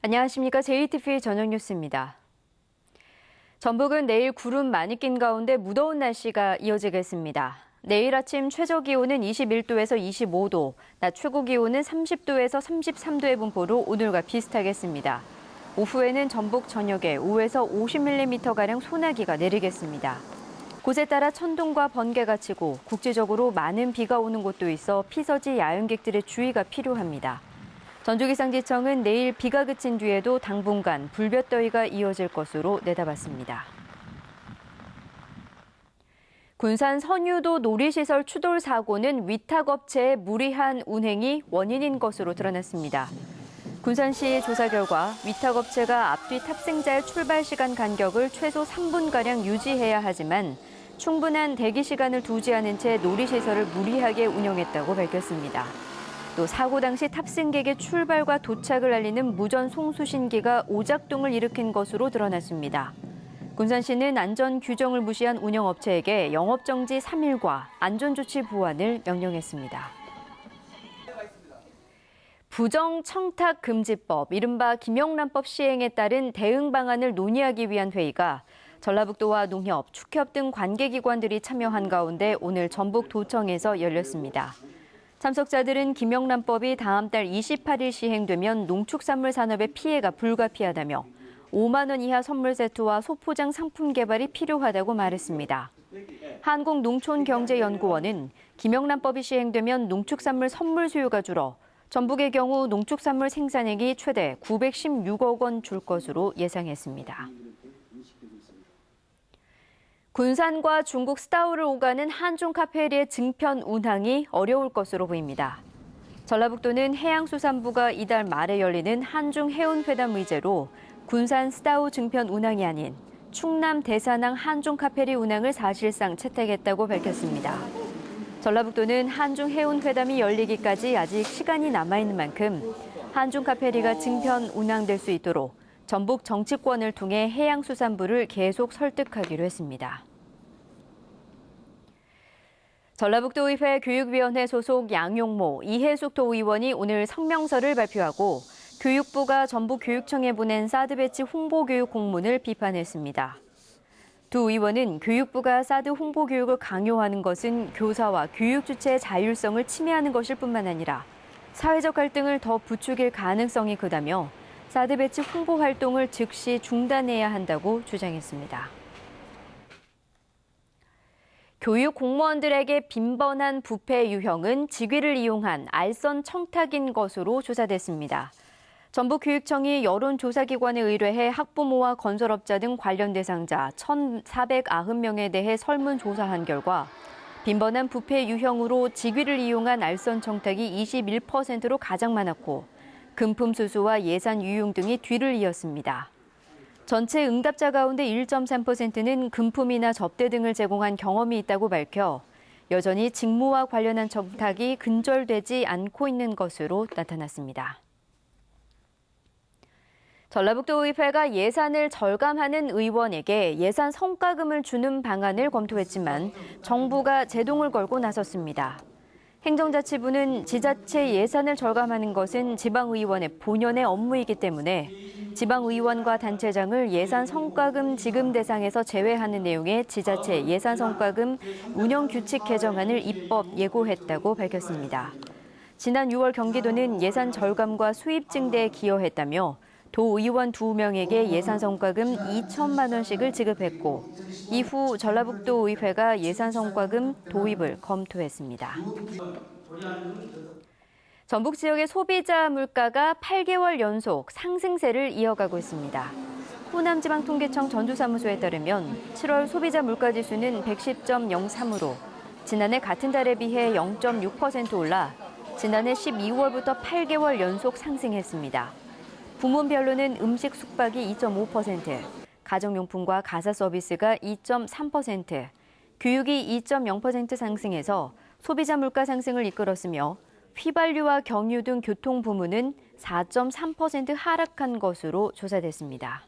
안녕하십니까. JTBC 저녁 뉴스입니다. 전북은 내일 구름 많이 낀 가운데 무더운 날씨가 이어지겠습니다. 내일 아침 최저 기온은 21도에서 25도, 낮 최고 기온은 30도에서 33도의 분포로 오늘과 비슷하겠습니다. 오후에는 전북 전역에 5에서 50mm가량 소나기가 내리겠습니다. 곳에 따라 천둥과 번개가 치고 국지적으로 많은 비가 오는 곳도 있어 피서지 야영객들의 주의가 필요합니다. 전주기상지청은 내일 비가 그친 뒤에도 당분간 불볕더위가 이어질 것으로 내다봤습니다. 군산 선유도 놀이시설 추돌 사고는 위탁업체의 무리한 운행이 원인인 것으로 드러났습니다. 군산시 조사 결과 위탁업체가 앞뒤 탑승자의 출발 시간 간격을 최소 3분가량 유지해야 하지만 충분한 대기 시간을 두지 않은 채 놀이시설을 무리하게 운영했다고 밝혔습니다. 또 사고 당시 탑승객의 출발과 도착을 알리는 무전 송수신기가 오작동을 일으킨 것으로 드러났습니다. 군산시는 안전 규정을 무시한 운영업체에게 영업정지 3일과 안전조치 보완을 명령했습니다. 부정청탁금지법, 이른바 김영란법 시행에 따른 대응 방안을 논의하기 위한 회의가 전라북도와 농협, 축협 등 관계기관들이 참여한 가운데 오늘 전북도청에서 열렸습니다. 참석자들은 김영란법이 다음 달 28일 시행되면 농축산물 산업의 피해가 불가피하다며 5만 원 이하 선물 세트와 소포장 상품 개발이 필요하다고 말했습니다. 한국농촌경제연구원은 김영란법이 시행되면 농축산물 선물 수요가 줄어 전북의 경우 농축산물 생산액이 최대 916억 원 줄 것으로 예상했습니다. 군산과 중국 스다우를 오가는 한중 카페리의 증편 운항이 어려울 것으로 보입니다. 전라북도는 해양수산부가 이달 말에 열리는 한중 해운회담 의제로 군산 스다우 증편 운항이 아닌 충남 대산항 한중 카페리 운항을 사실상 채택했다고 밝혔습니다. 전라북도는 한중 해운회담이 열리기까지 아직 시간이 남아있는 만큼 한중 카페리가 증편 운항될 수 있도록 전북 정치권을 통해 해양수산부를 계속 설득하기로 했습니다. 전라북도의회 교육위원회 소속 양용모, 이해숙 도의원이 오늘 성명서를 발표하고 교육부가 전북교육청에 보낸 사드 배치 홍보교육 공문을 비판했습니다. 두 의원은 교육부가 사드 홍보교육을 강요하는 것은 교사와 교육 주체의 자율성을 침해하는 것일 뿐만 아니라 사회적 갈등을 더 부추길 가능성이 크다며 사드 배치 홍보 활동을 즉시 중단해야 한다고 주장했습니다. 교육 공무원들에게 빈번한 부패 유형은 직위를 이용한 알선 청탁인 것으로 조사됐습니다. 전북교육청이 여론조사기관에 의뢰해 학부모와 건설업자 등 관련 대상자 1,490명에 대해 설문조사한 결과 빈번한 부패 유형으로 직위를 이용한 알선 청탁이 21%로 가장 많았고 금품 수수와 예산 유용 등이 뒤를 이었습니다. 전체 응답자 가운데 1.3%는 금품이나 접대 등을 제공한 경험이 있다고 밝혀 여전히 직무와 관련한 청탁이 근절되지 않고 있는 것으로 나타났습니다. 전라북도의회가 예산을 절감하는 의원에게 예산 성과금을 주는 방안을 검토했지만 정부가 제동을 걸고 나섰습니다. 행정자치부는 지자체 예산을 절감하는 것은 지방의원의 본연의 업무이기 때문에 지방의원과 단체장을 예산 성과금 지급 대상에서 제외하는 내용의 지자체 예산 성과금 운영규칙 개정안을 입법 예고했다고 밝혔습니다. 지난 6월 경기도는 예산 절감과 수입 증대에 기여했다며 도의원 2명에게 예산 성과금 2천만 원씩을 지급했고 이후 전라북도 의회가 예산 성과금 도입을 검토했습니다. 전북 지역의 소비자 물가가 8개월 연속 상승세를 이어가고 있습니다. 호남지방통계청 전주사무소에 따르면 7월 소비자 물가지수는 110.03으로 지난해 같은 달에 비해 0.6% 올라 지난해 12월부터 8개월 연속 상승했습니다. 부문별로는 음식 숙박이 2.5%, 가정용품과 가사 서비스가 2.3%, 교육이 2.0% 상승해서 소비자 물가 상승을 이끌었으며 휘발유와 경유 등 교통 부문은 4.3% 하락한 것으로 조사됐습니다.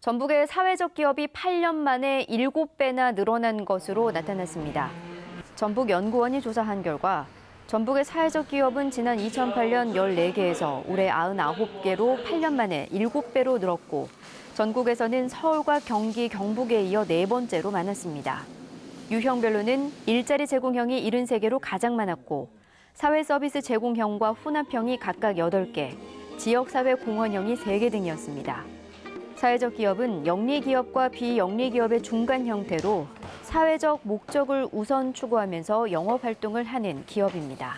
전북의 사회적 기업이 8년 만에 7배나 늘어난 것으로 나타났습니다. 전북연구원이 조사한 결과 전북의 사회적 기업은 지난 2008년 14개에서 올해 99개로 8년 만에 7배로 늘었고 전국에서는 서울과 경기, 경북에 이어 4번째로 많았습니다. 유형별로는 일자리 제공형이 73개로 가장 많았고 사회 서비스 제공형과 혼합형이 각각 8개, 지역사회 공헌형이 3개 등이었습니다. 사회적 기업은 영리기업과 비영리기업의 중간 형태로 사회적 목적을 우선 추구하면서 영업활동을 하는 기업입니다.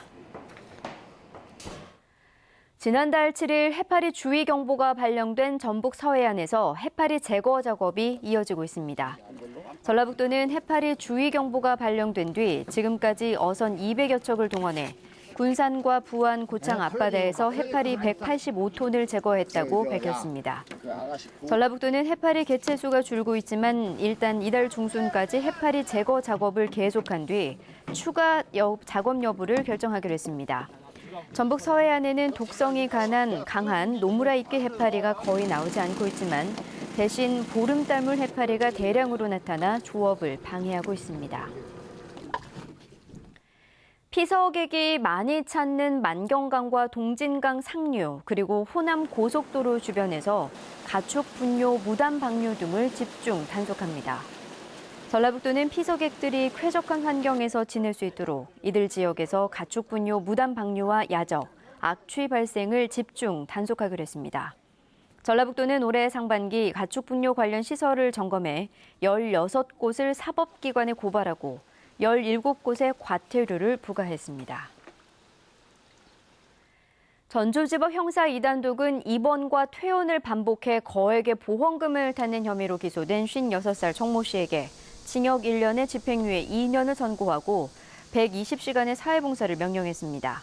지난달 7일 해파리 주의경보가 발령된 전북 서해안에서 해파리 제거 작업이 이어지고 있습니다. 전라북도는 해파리 주의경보가 발령된 뒤 지금까지 어선 200여 척을 동원해 군산과 부안, 고창 앞바다에서 해파리 185톤을 제거했다고 밝혔습니다. 전라북도는 해파리 개체수가 줄고 있지만 일단 이달 중순까지 해파리 제거 작업을 계속한 뒤 추가 작업 여부를 결정하기로 했습니다. 전북 서해안에는 독성이 강한 노무라입계 해파리가 거의 나오지 않고 있지만 대신 보름달물 해파리가 대량으로 나타나 조업을 방해하고 있습니다. 피서객이 많이 찾는 만경강과 동진강 상류 그리고 호남 고속도로 주변에서 가축 분뇨, 무단 방류 등을 집중 단속합니다. 전라북도는 피서객들이 쾌적한 환경에서 지낼 수 있도록 이들 지역에서 가축 분뇨, 무단 방류와 야적, 악취 발생을 집중 단속하기로 했습니다. 전라북도는 올해 상반기 가축 분뇨 관련 시설을 점검해 16곳을 사법기관에 고발하고 17곳에 과태료를 부과했습니다. 전주지법 형사 2단독은 입원과 퇴원을 반복해 거액의 보험금을 타는 혐의로 기소된 56살 정모 씨에게 징역 1년에 집행유예 2년을 선고하고 120시간의 사회봉사를 명령했습니다.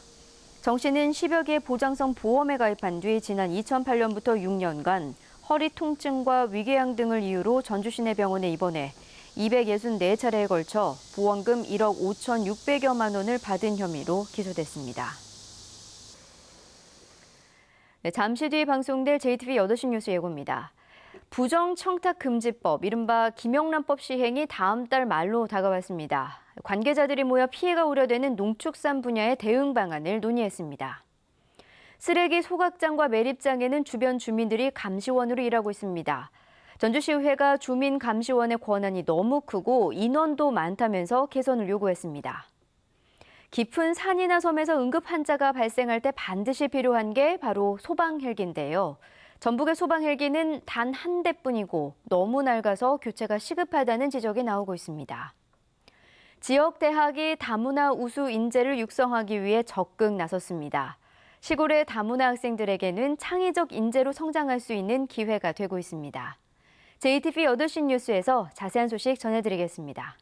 정 씨는 10여 개의 보장성 보험에 가입한 뒤 지난 2008년부터 6년간 허리 통증과 위궤양 등을 이유로 전주 시내병원에 입원해 264차례에 걸쳐 보험금 1억 5,600여만 원을 받은 혐의로 기소됐습니다. 네, 잠시 뒤 방송될 JTBC 8시 뉴스 예고입니다. 부정청탁금지법, 이른바 김영란법 시행이 다음 달 말로 다가왔습니다. 관계자들이 모여 피해가 우려되는 농축산 분야의 대응 방안을 논의했습니다. 쓰레기 소각장과 매립장에는 주변 주민들이 감시원으로 일하고 있습니다. 전주시의회가 주민 감시원의 권한이 너무 크고 인원도 많다면서 개선을 요구했습니다. 깊은 산이나 섬에서 응급 환자가 발생할 때 반드시 필요한 게 바로 소방 헬기인데요. 전북의 소방 헬기는 단 한 대뿐이고 너무 낡아서 교체가 시급하다는 지적이 나오고 있습니다. 지역 대학이 다문화 우수 인재를 육성하기 위해 적극 나섰습니다. 시골의 다문화 학생들에게는 창의적 인재로 성장할 수 있는 기회가 되고 있습니다. JTBC 8시 뉴스에서 자세한 소식 전해드리겠습니다.